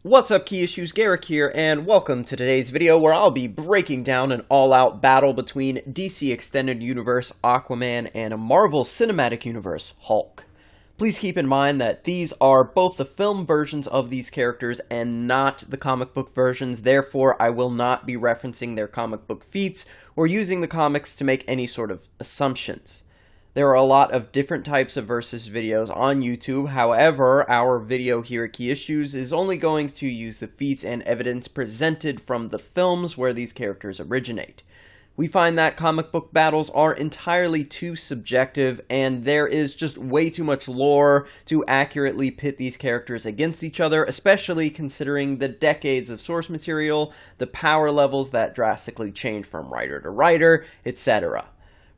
What's up, Key Issues? Garrick here, and welcome to today's video where I'll be breaking down an all-out battle between DC Extended Universe Aquaman and a Marvel Cinematic Universe Hulk. Please keep in mind that these are both the film versions of these characters and not the comic book versions, therefore I will not be referencing their comic book feats or using the comics to make any sort of assumptions. There are a lot of different types of versus videos on YouTube, however, our video here at Key Issues is only going to use the feats and evidence presented from the films where these characters originate. We find that comic book battles are entirely too subjective, and there is just way too much lore to accurately pit these characters against each other, especially considering the decades of source material, the power levels that drastically change from writer to writer, etc.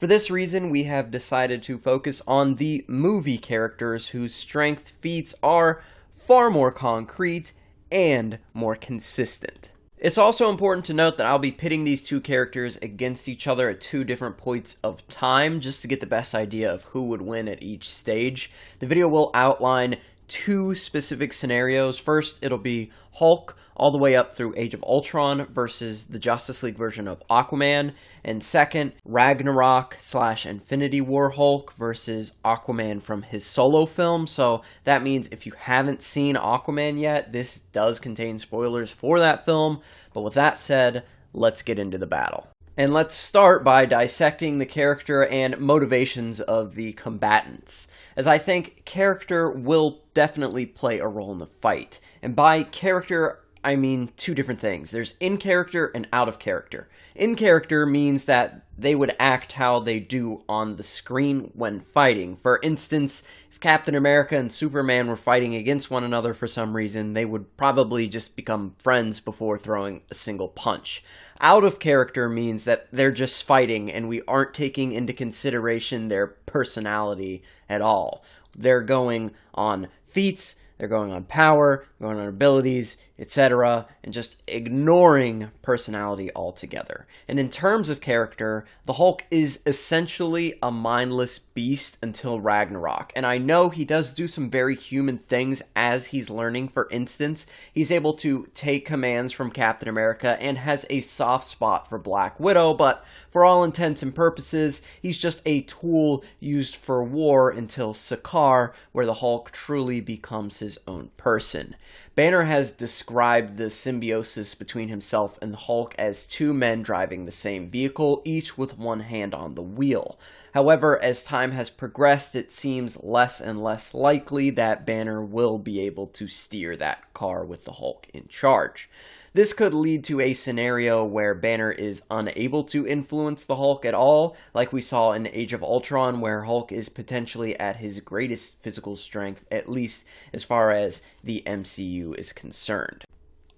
For this reason, we have decided to focus on the movie characters whose strength feats are far more concrete and more consistent. It's also important to note that I'll be pitting these two characters against each other at two different points of time just to get the best idea of who would win at each stage. The video will outline two specific scenarios. First, it'll be Hulk all the way up through Age of Ultron versus the Justice League version of Aquaman, and second, Ragnarok/Infinity War Hulk versus Aquaman from his solo film. So that means if you haven't seen Aquaman yet, this does contain spoilers for that film. But with that said, let's get into the battle. And let's start by dissecting the character and motivations of the combatants, as I think character will definitely play a role in the fight. And by character, I mean two different things. There's in character and out of character. In character means that they would act how they do on the screen when fighting. For instance, if Captain America and Superman were fighting against one another for some reason, they would probably just become friends before throwing a single punch. Out of character means that they're just fighting and we aren't taking into consideration their personality at all. They're going on feats, they're going on power, going on abilities, etc., and just ignoring personality altogether. And in terms of character, the Hulk is essentially a mindless beast until Ragnarok. And I know he does do some very human things as he's learning. For instance, he's able to take commands from Captain America and has a soft spot for Black Widow, but for all intents and purposes, he's just a tool used for war until Sakaar, where the Hulk truly becomes his own person. Banner has described the symbiosis between himself and the Hulk as two men driving the same vehicle, each with one hand on the wheel. However, as time has progressed, it seems less and less likely that Banner will be able to steer that car with the Hulk in charge. This could lead to a scenario where Banner is unable to influence the Hulk at all, like we saw in Age of Ultron, where Hulk is potentially at his greatest physical strength, at least as far as the MCU is concerned.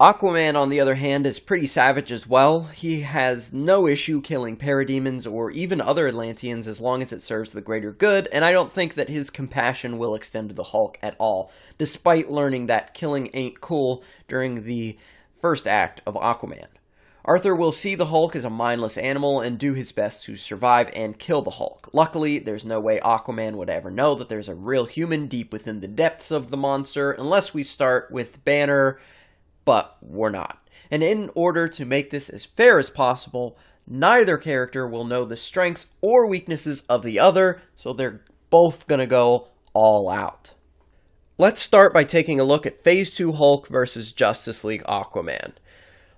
Aquaman, on the other hand, is pretty savage as well. He has no issue killing parademons or even other Atlanteans as long as it serves the greater good, and I don't think that his compassion will extend to the Hulk at all, despite learning that killing ain't cool during the first act of Aquaman. Arthur will see the Hulk as a mindless animal and do his best to survive and kill the Hulk. Luckily, there's no way Aquaman would ever know that there's a real human deep within the depths of the monster unless we start with Banner, but we're not. And in order to make this as fair as possible, neither character will know the strengths or weaknesses of the other, so they're both gonna go all out. Let's start by taking a look at Phase 2 Hulk versus Justice League Aquaman.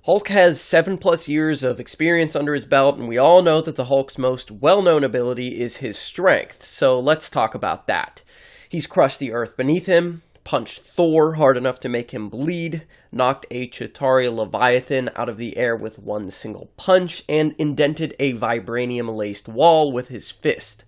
Hulk has 7+ years of experience under his belt, and we all know that the Hulk's most well-known ability is his strength, so let's talk about that. He's crushed the earth beneath him, punched Thor hard enough to make him bleed, knocked a Chitauri Leviathan out of the air with one single punch, and indented a vibranium-laced wall with his fist.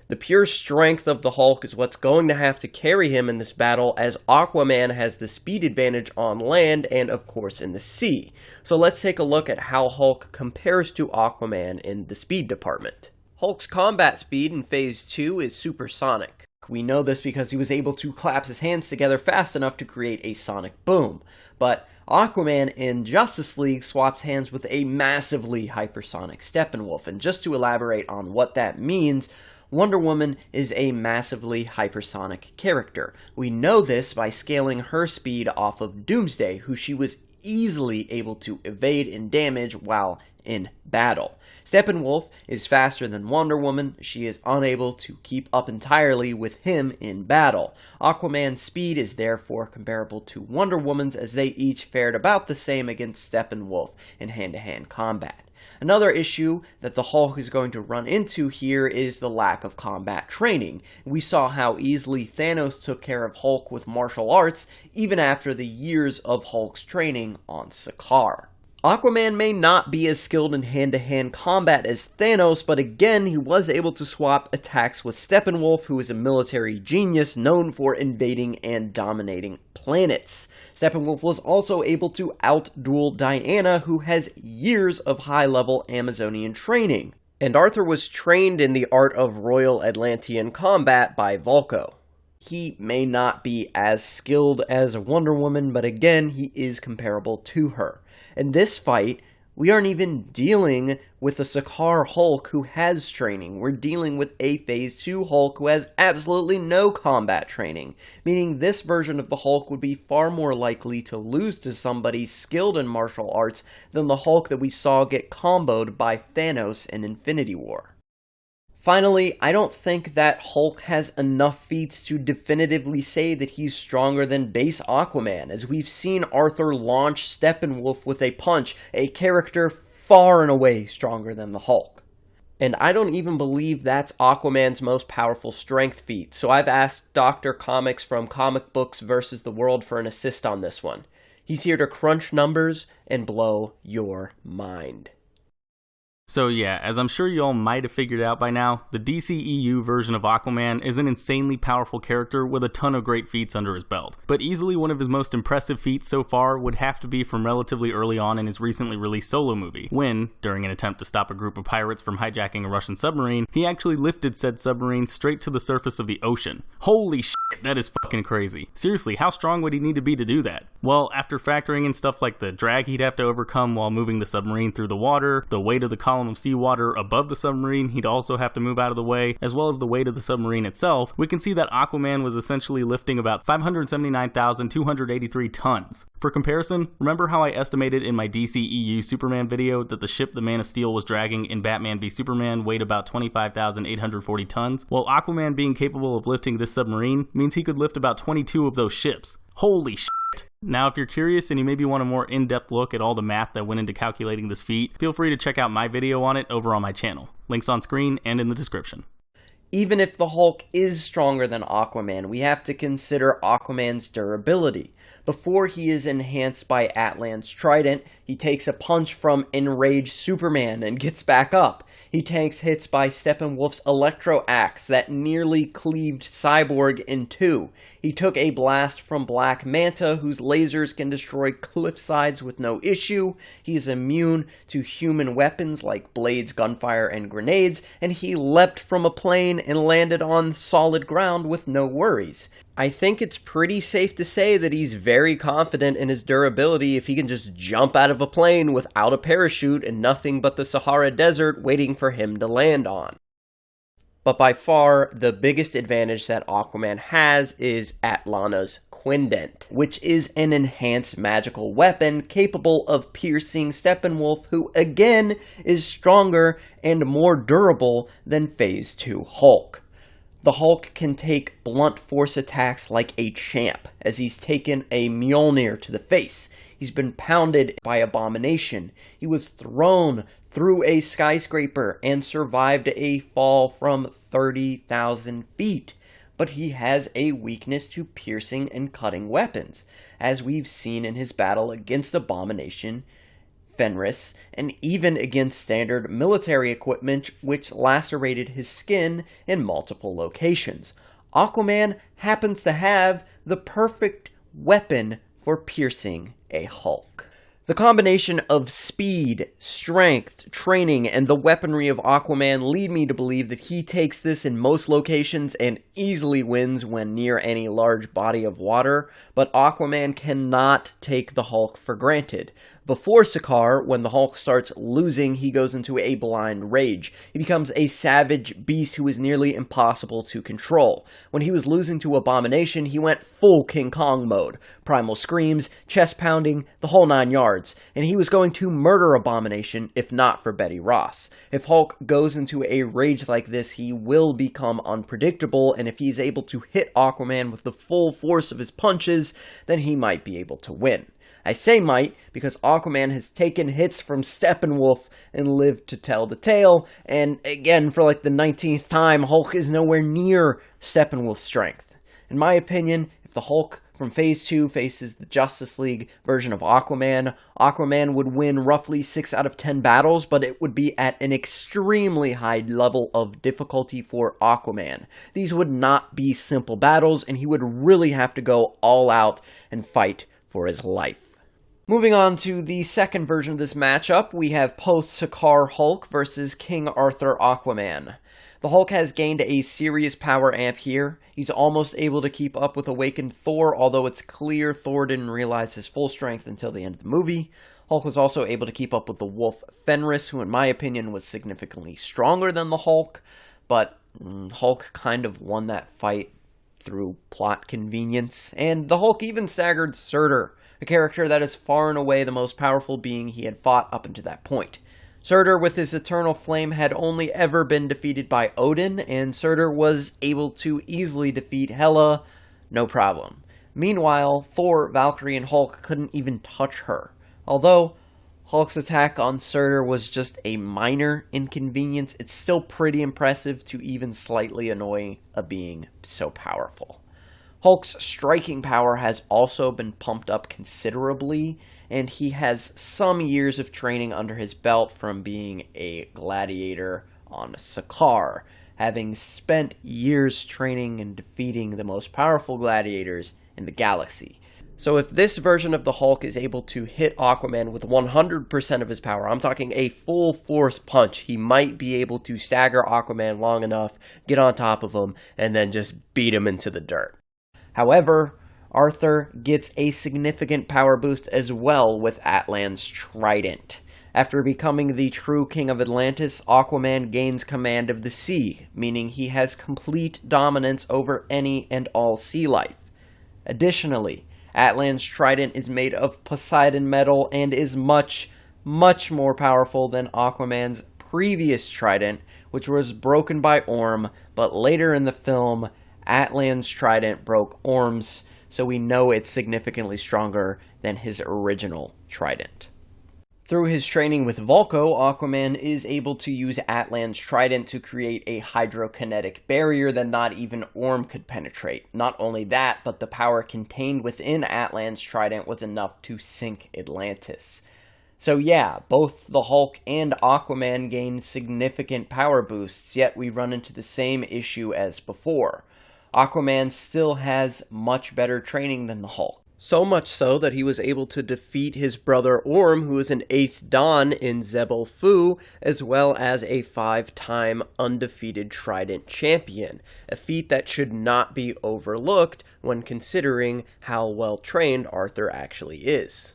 The pure strength of the Hulk is what's going to have to carry him in this battle, as Aquaman has the speed advantage on land and, of course, in the sea. So let's take a look at how Hulk compares to Aquaman in the speed department. Hulk's combat speed in Phase 2 is supersonic. We know this because he was able to clap his hands together fast enough to create a sonic boom. But Aquaman in Justice League swaps hands with a massively hypersonic Steppenwolf, and just to elaborate on what that means, Wonder Woman is a massively hypersonic character. We know this by scaling her speed off of Doomsday, who she was easily able to evade and damage while in battle. Steppenwolf is faster than Wonder Woman. She is unable to keep up entirely with him in battle. Aquaman's speed is therefore comparable to Wonder Woman's, as they each fared about the same against Steppenwolf in hand-to-hand combat. Another issue that the Hulk is going to run into here is the lack of combat training. We saw how easily Thanos took care of Hulk with martial arts, even after the years of Hulk's training on Sakaar. Aquaman may not be as skilled in hand-to-hand combat as Thanos, but again, he was able to swap attacks with Steppenwolf, who is a military genius known for invading and dominating planets. Steppenwolf was also able to out-duel Diana, who has years of high-level Amazonian training. And Arthur was trained in the art of Royal Atlantean combat by Vulko. He may not be as skilled as Wonder Woman, but again, he is comparable to her. In this fight, we aren't even dealing with the Sakaar Hulk who has training. We're dealing with a Phase 2 Hulk who has absolutely no combat training, meaning this version of the Hulk would be far more likely to lose to somebody skilled in martial arts than the Hulk that we saw get comboed by Thanos in Infinity War. Finally, I don't think that Hulk has enough feats to definitively say that he's stronger than base Aquaman, as we've seen Arthur launch Steppenwolf with a punch, a character far and away stronger than the Hulk. And I don't even believe that's Aquaman's most powerful strength feat, so I've asked Dr. Comics from Comic Books vs. the World for an assist on this one. He's here to crunch numbers and blow your mind. So yeah, as I'm sure you all might have figured out by now, the DCEU version of Aquaman is an insanely powerful character with a ton of great feats under his belt. But easily one of his most impressive feats so far would have to be from relatively early on in his recently released solo movie, when, during an attempt to stop a group of pirates from hijacking a Russian submarine, he actually lifted said submarine straight to the surface of the ocean. Holy shit, that is fucking crazy. Seriously, how strong would he need to be to do that? Well, after factoring in stuff like the drag he'd have to overcome while moving the submarine through the water, the weight of the column of seawater above the submarine he'd also have to move out of the way, as well as the weight of the submarine itself, we can see that Aquaman was essentially lifting about 579,283 tons. For comparison, remember how I estimated in my DCEU Superman video that the ship the Man of Steel was dragging in Batman v Superman weighed about 25,840 tons? Well, Aquaman being capable of lifting this submarine means he could lift about 22 of those ships. Holy shit. Now, if you're curious and you maybe want a more in-depth look at all the math that went into calculating this feat, feel free to check out my video on it over on my channel. Links on screen and in the description. Even if the Hulk is stronger than Aquaman, we have to consider Aquaman's durability. Before he is enhanced by Atlan's trident, he takes a punch from enraged Superman and gets back up. He tanks hits by Steppenwolf's electro axe that nearly cleaved Cyborg in two. He took a blast from Black Manta, whose lasers can destroy cliff sides with no issue. He is immune to human weapons like blades, gunfire, and grenades, and he leapt from a plane and landed on solid ground with no worries. I think it's pretty safe to say that he's very confident in his durability if he can just jump out of a plane without a parachute and nothing but the Sahara Desert waiting for him to land on. But by far, the biggest advantage that Aquaman has is Atlana's Quindent, which is an enhanced magical weapon capable of piercing Steppenwolf, who again is stronger and more durable than Phase 2 Hulk. The Hulk can take blunt force attacks like a champ, as he's taken a Mjolnir to the face. He's been pounded by Abomination. He was thrown through a skyscraper and survived a fall from 30,000 feet. But he has a weakness to piercing and cutting weapons, as we've seen in his battle against Abomination, Fenris, and even against standard military equipment which lacerated his skin in multiple locations. Aquaman happens to have the perfect weapon for piercing a Hulk. The combination of speed, strength, training, and the weaponry of Aquaman lead me to believe that he takes this in most locations and easily wins when near any large body of water, but Aquaman cannot take the Hulk for granted. Before Sakaar, when the Hulk starts losing, he goes into a blind rage. He becomes a savage beast who is nearly impossible to control. When he was losing to Abomination, he went full King Kong mode. Primal screams, chest pounding, the whole 9 yards. And he was going to murder Abomination if not for Betty Ross. If Hulk goes into a rage like this, he will become unpredictable, and if he's able to hit Aquaman with the full force of his punches, then he might be able to win. I say might because Aquaman has taken hits from Steppenwolf and lived to tell the tale, and again, for like the 19th time, Hulk is nowhere near Steppenwolf's strength. In my opinion, if the Hulk from Phase 2 faces the Justice League version of Aquaman, Aquaman would win roughly 6 out of 10 battles, but it would be at an extremely high level of difficulty for Aquaman. These would not be simple battles, and he would really have to go all out and fight for his life. Moving on to the second version of this matchup, we have post-Sakaar Hulk versus King Arthur Aquaman. The Hulk has gained a serious power amp here. He's almost able to keep up with awakened Thor, although it's clear Thor didn't realize his full strength until the end of the movie. Hulk was also able to keep up with the wolf Fenris, who in my opinion was significantly stronger than the Hulk, but Hulk kind of won that fight through plot convenience, and the Hulk even staggered Surtur, a character that is far and away the most powerful being he had fought up until that point. Surtur, with his eternal flame, had only ever been defeated by Odin, and Surtur was able to easily defeat Hela, no problem. Meanwhile, Thor, Valkyrie, and Hulk couldn't even touch her. Although Hulk's attack on Surtur was just a minor inconvenience, it's still pretty impressive to even slightly annoy a being so powerful. Hulk's striking power has also been pumped up considerably, and he has some years of training under his belt from being a gladiator on Sakaar, having spent years training and defeating the most powerful gladiators in the galaxy. So if this version of the Hulk is able to hit Aquaman with 100% of his power, I'm talking a full force punch, he might be able to stagger Aquaman long enough, get on top of him, and then just beat him into the dirt. However, Arthur gets a significant power boost as well with Atlan's trident. After becoming the true king of Atlantis, Aquaman gains command of the sea, meaning he has complete dominance over any and all sea life. Additionally, Atlan's trident is made of Poseidon metal and is much, much more powerful than Aquaman's previous trident, which was broken by Orm, but later in the film, Atlan's trident broke Orm's, so we know it's significantly stronger than his original trident. Through his training with Vulko, Aquaman is able to use Atlan's trident to create a hydrokinetic barrier that not even Orm could penetrate. Not only that, but the power contained within Atlan's trident was enough to sink Atlantis. So yeah, both the Hulk and Aquaman gain significant power boosts, yet we run into the same issue as before. Aquaman still has much better training than the Hulk. So much so that he was able to defeat his brother Orm, who is an 8th Dan in Zebul Fu, as well as a 5-time undefeated Trident champion, a feat that should not be overlooked when considering how well trained Arthur actually is.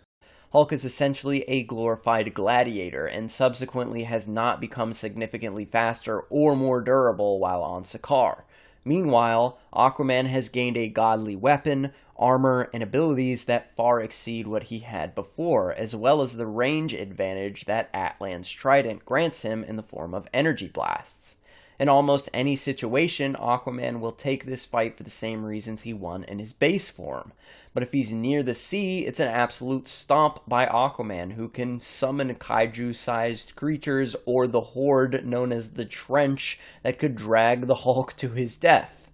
Hulk is essentially a glorified gladiator, and subsequently has not become significantly faster or more durable while on Sakaar. Meanwhile, Aquaman has gained a godly weapon, armor, and abilities that far exceed what he had before, as well as the range advantage that Atlan's trident grants him in the form of energy blasts. In almost any situation, Aquaman will take this fight for the same reasons he won in his base form. But if he's near the sea, it's an absolute stomp by Aquaman, who can summon kaiju-sized creatures or the horde known as the Trench that could drag the Hulk to his death.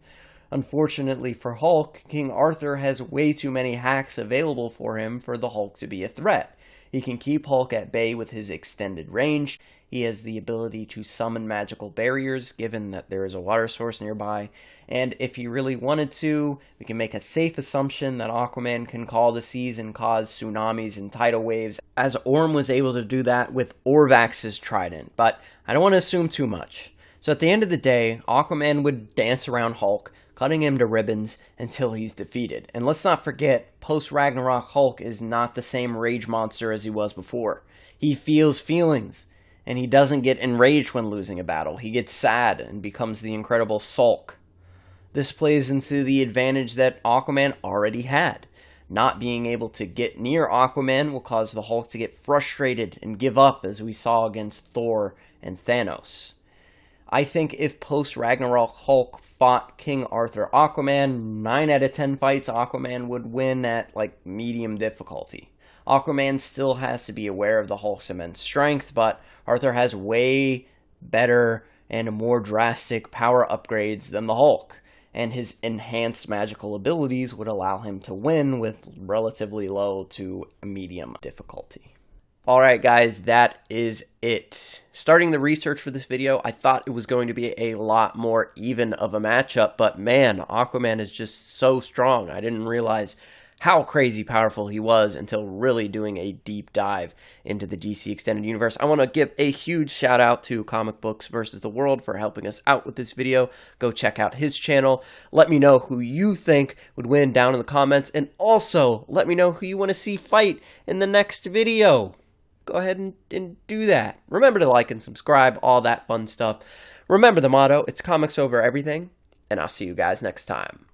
Unfortunately for Hulk, King Arthur has way too many hacks available for him for the Hulk to be a threat. He can keep Hulk at bay with his extended range. He has the ability to summon magical barriers, given that there is a water source nearby. And if he really wanted to, we can make a safe assumption that Aquaman can call the seas and cause tsunamis and tidal waves, as Orm was able to do that with Orvax's trident. But I don't want to assume too much. So at the end of the day, Aquaman would dance around Hulk, cutting him to ribbons until he's defeated. And let's not forget, post-Ragnarok Hulk is not the same rage monster as he was before. He feels feelings, and he doesn't get enraged when losing a battle. He gets sad and becomes the Incredible Sulk. This plays into the advantage that Aquaman already had. Not being able to get near Aquaman will cause the Hulk to get frustrated and give up, as we saw against Thor and Thanos. I think if post-Ragnarok Hulk fought King Arthur Aquaman, 9 out of 10 fights Aquaman would win at medium difficulty. Aquaman still has to be aware of the Hulk's immense strength, but Arthur has way better and more drastic power upgrades than the Hulk, and his enhanced magical abilities would allow him to win with relatively low to medium difficulty. Alright guys, that is it. Starting the research for this video, I thought it was going to be a lot more even of a matchup, but man, Aquaman is just so strong. I didn't realize how crazy powerful he was until really doing a deep dive into the DC Extended Universe. I want to give a huge shout out to Comic Books vs. the World for helping us out with this video. Go check out his channel. Let me know who you think would win down in the comments, and also let me know who you want to see fight in the next video. Go ahead and do that. Remember to like and subscribe, all that fun stuff. Remember the motto, it's comics over everything, and I'll see you guys next time.